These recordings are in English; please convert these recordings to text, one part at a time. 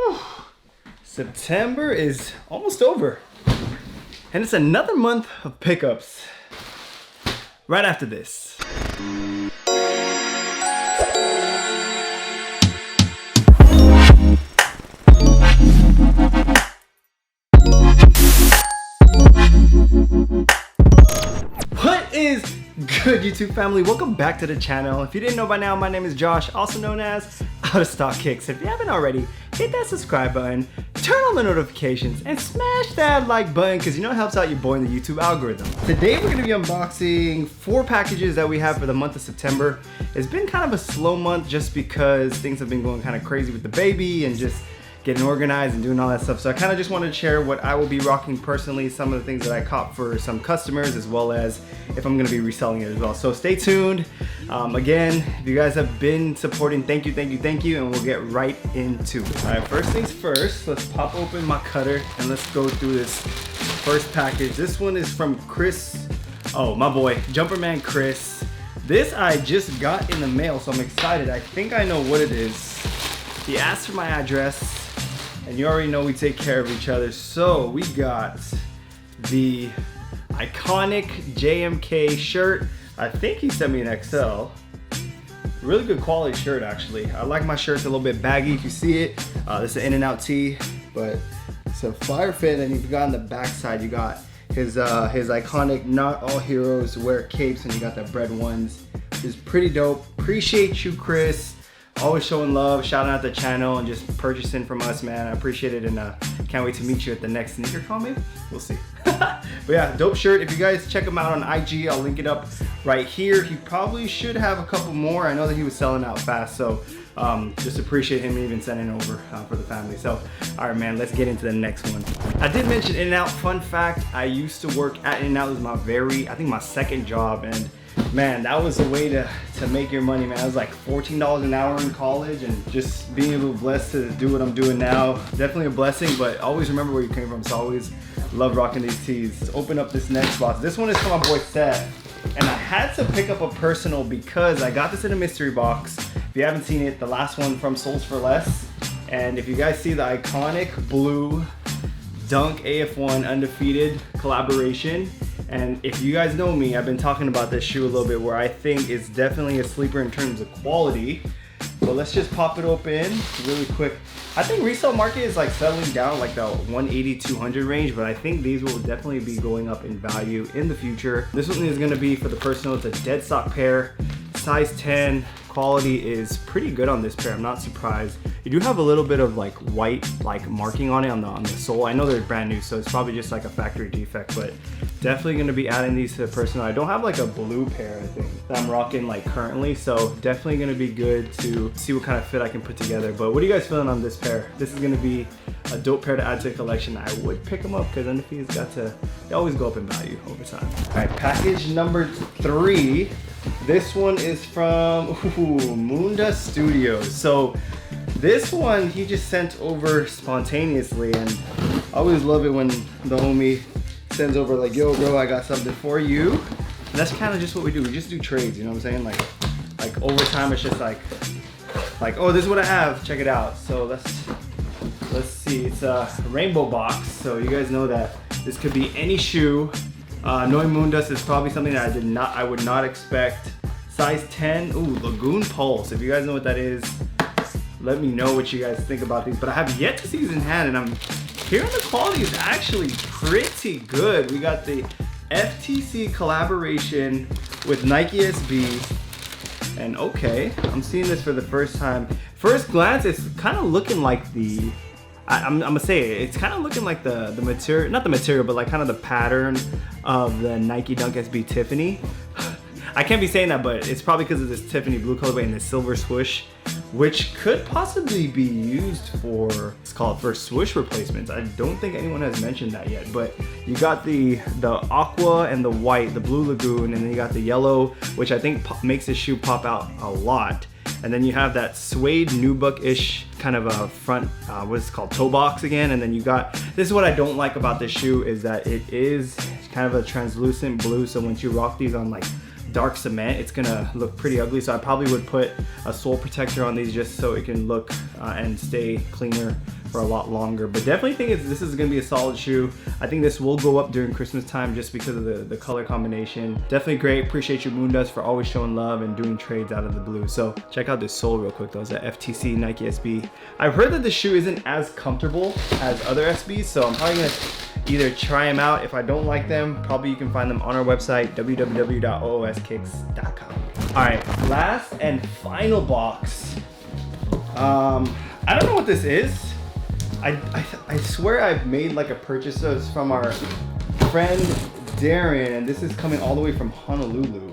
Whew. September is almost over. And it's another month of pickups. Right after this. What is good, YouTube family? Welcome back to the channel. If you didn't know by now, my name is Josh, also known as OOSKicks. If you haven't already, hit that subscribe button, turn on the notifications, and smash that like button because you know it helps out your boy in the YouTube algorithm. Today we're going to be unboxing 4 packages that we have for the month of September. It's been kind of a slow month just because things have been going kind of crazy with the baby and just getting organized and doing all that stuff. So I kind of just wanted to share what I will be rocking personally, some of the things that I caught for some customers, as well as if I'm going to be reselling it as well. So stay tuned. Again, if you guys have been supporting, thank you, and we'll get right into it. All right, first things first, let's pop open my cutter and let's go through this first package. This one is from Chris, oh, my boy, Jumperman Chris. This I just got in the mail, so I'm excited. I think I know what it is. He asked for my address. And you already know we take care of each other. So we got the iconic JMK shirt. I think he sent me an XL. Really good quality shirt, actually. I like my shirts a little bit baggy if you see it. This is an in-and-out tee, but it's a fire fit. And you've got on the back side, you got his iconic "Not all heroes wear capes," and you got the bread ones. It's pretty dope. Appreciate you, Chris. Always showing love, shouting out the channel, and just purchasing from us, man. I appreciate it, and can't wait to meet you at the next sneaker con, maybe? We'll see. But yeah, dope shirt. If you guys check him out on IG, I'll link it up right here. He probably should have a couple more. I know that he was selling out fast, so just appreciate him even sending over for the family. So, all right, man, let's get into the next one. I did mention In-N-Out. Fun fact, I used to work at In-N-Out. It was my my second job, and man, that was a way to make your money, man. I was like $14 an hour in college, and just being able to blessed to do what I'm doing now, definitely a blessing, but always remember where you came from. So always love rocking these tees. Let's open up this next box. This one is from my boy Seth, and I had to pick up a personal because I got this in a mystery box. If you haven't seen it, the last one from Souls for Less. And if you guys see the iconic blue Dunk AF1 Undefeated collaboration, and if you guys know me, I've been talking about this shoe a little bit, where I think it's definitely a sleeper in terms of quality. But let's just pop it open really quick. I think resale market is like settling down like the 180, 200 range, but I think these will definitely be going up in value in the future. This one is gonna be for the personal. It's a dead stock pair, size 10. Quality is pretty good on this pair. I'm not surprised. You do have a little bit of like white like marking on it on the sole. I know they're brand new, so it's probably just like a factory defect, but definitely gonna be adding these to the personal. I don't have like a blue pair, I think, that I'm rocking like currently, so definitely gonna be good to see what kind of fit I can put together. But what are you guys feeling on this pair? This is gonna be a dope pair to add to the collection. I would pick them up because Undefeated's they always go up in value over time. All right, package number 3. This one is from Munda Studios. So this one he just sent over spontaneously, and I always love it when the homie sends over like, yo bro, I got something for you. And that's kind of just what we do. We just do trades, you know what I'm saying? Like over time it's just like oh, this is what I have, check it out. So let's see, it's a rainbow box, so you guys know that this could be any shoe. Knowing Moondust is probably something that I would not expect. Size 10, ooh, Lagoon Pulse. If you guys know what that is, let me know what you guys think about these. But I have yet to see these in hand, and I'm hearing the quality is actually pretty good. We got the FTC collaboration with Nike SB, and okay, I'm seeing this for the first time. First glance, it's kind of looking like the I'm gonna say it's kind of looking like the material, not the material, but like kind of the pattern of the Nike Dunk SB Tiffany. I can't be saying that, but it's probably because of this Tiffany blue colorway and this silver swoosh, which could possibly be used for, it's called for swoosh replacements. I don't think anyone has mentioned that yet, but you got the aqua and the white, the blue lagoon, and then you got the yellow, which I think makes this shoe pop out a lot. And then you have that suede nubuck-ish kind of a front, what is it called, toe box again. And then you got, this is what I don't like about this shoe, is that it is kind of a translucent blue. So once you rock these on like dark cement, it's gonna look pretty ugly. So I probably would put a sole protector on these just so it can look and stay cleaner for a lot longer. But definitely think this is gonna be a solid shoe. I think this will go up during Christmas time just because of the color combination. Definitely great. Appreciate you, Moondust, for always showing love and doing trades out of the blue. So check out this sole real quick though. It's a FTC Nike SB. I've heard that the shoe isn't as comfortable as other SBs, so I'm probably gonna either try them out. If I don't like them, probably you can find them on our website, www.ooskicks.com. All right, last and final box. I don't know what this is. I swear I've made like a purchase from our friend Darren, and this is coming all the way from Honolulu.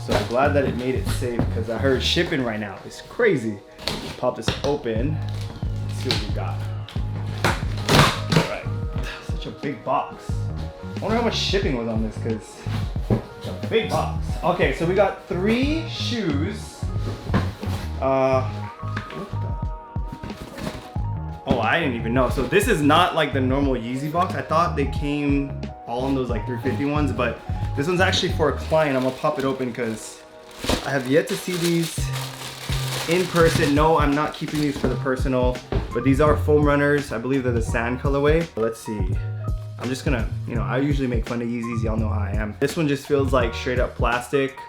So I'm glad that it made it safe because I heard shipping right now is crazy. Pop this open. Let's see what we got. All right, such a big box. I wonder how much shipping was on this because it's a big box. Okay, so we got 3 shoes. Oh, I didn't even know. So this is not like the normal Yeezy box. I thought they came all in those like 350 ones, but this one's actually for a client. I'm gonna pop it open because I have yet to see these in person. No, I'm not keeping these for the personal, but these are foam runners. I believe they're the sand colorway. Let's see. I'm just gonna, I usually make fun of Yeezys. Y'all know how I am. This one just feels like straight up plastic.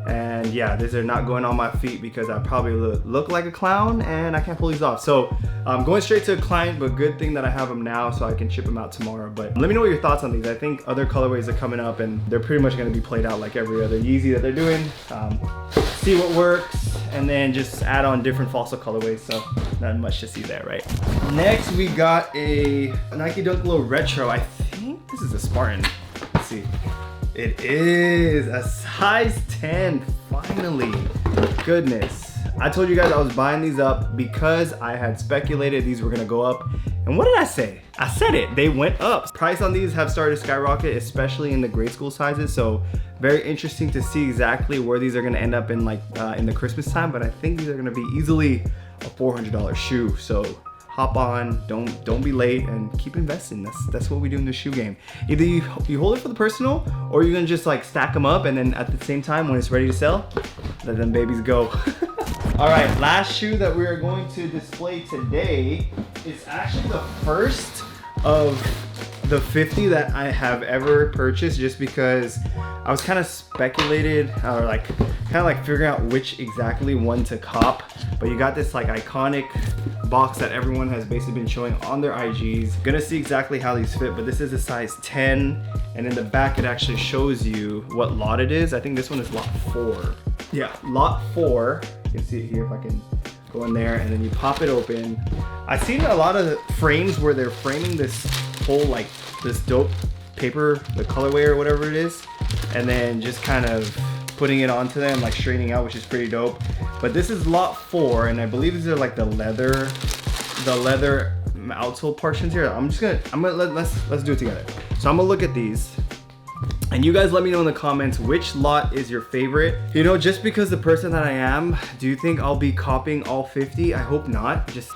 And yeah, these are not going on my feet because I probably look like a clown and I can't pull these off. So I'm going straight to a client, but good thing that I have them now so I can ship them out tomorrow. But let me know what your thoughts on these. I think other colorways are coming up and they're pretty much gonna be played out like every other Yeezy that they're doing. See what works and then just add on different fossil colorways. So not much to see there, right? Next, we got a Nike Dunk Low Retro. I think this is a Spartan. Let's see. It is a size 10, finally. Goodness. I told you guys I was buying these up because I had speculated these were gonna go up. And what did I say? I said it, they went up. Price on these have started to skyrocket, especially in the grade school sizes. So very interesting to see exactly where these are gonna end up in like in the Christmas time. But I think these are gonna be easily a $400 shoe. So hop on, don't be late, and keep investing. That's what we do in the shoe game. Either you hold it for the personal, or you're gonna just like stack them up, and then at the same time when it's ready to sell, let them babies go. All right, last shoe that we are going to display today is actually the first of the 50 that I have ever purchased, just because I was kind of speculated or like kind of like figuring out which exactly one to cop. But you got this like iconic box that everyone has basically been showing on their IGs. Gonna see exactly how these fit, but this is a size 10, and in the back it actually shows you what lot it is. I think this one is lot 4. Yeah, lot 4. You can see it here if I can go in there, and then you pop it open. I've seen a lot of frames where they're framing this whole like this dope paper, the colorway or whatever it is, and then just kind of putting it onto them, like straightening out, which is pretty dope. But this is lot 4, and I believe these are like the leather outsole portions here. let's do it together. So I'm gonna look at these, and you guys let me know in the comments which lot is your favorite. Just because the person that I am, do you think I'll be copying all 50? I hope not. Just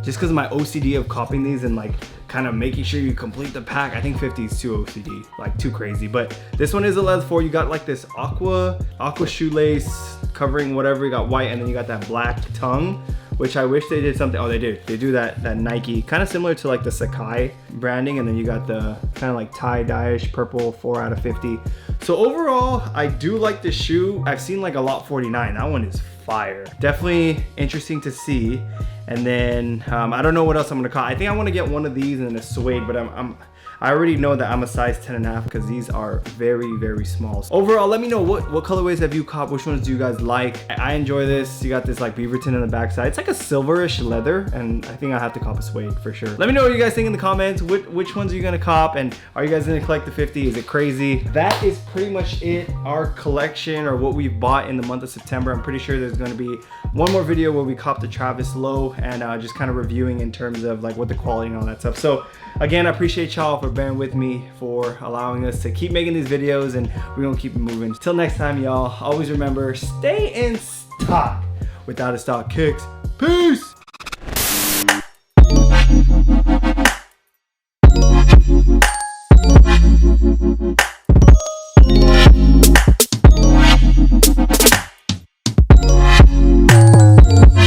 because of my OCD of copying these and like kind of making sure you complete the pack. I think 50 is too OCD, like too crazy. But this one is a leather 4. You got like this aqua shoelace covering whatever. You got white, and then you got that black tongue, which I wish they did something. Oh, they did. They do that Nike, kind of similar to like the Sakai branding, and then you got the kind of like tie-dye-ish purple 4 out of 50. So overall, I do like this shoe. I've seen like a lot 49. That one is fire. Definitely interesting to see. And then I don't know what else I'm gonna call. I think I want to get one of these and a suede, but I already know that I'm a size 10.5 because these are very, very small. So overall, let me know what colorways have you copped? Which ones do you guys like? I enjoy this. You got this like Beaverton on the backside. It's like a silverish leather, and I think I'll have to cop a suede for sure. Let me know what you guys think in the comments. Which ones are you gonna cop, and are you guys gonna collect the 50? Is it crazy? That is pretty much it. Our collection, or what we've bought in the month of September. I'm pretty sure there's gonna be one more video where we cop the Travis Low and just kind of reviewing in terms of like what the quality and all that stuff. So again, I appreciate y'all for bearing with me, for allowing us to keep making these videos, and we're gonna keep it moving. Till next time, y'all, always remember, stay in stock with OOSKicks. Peace!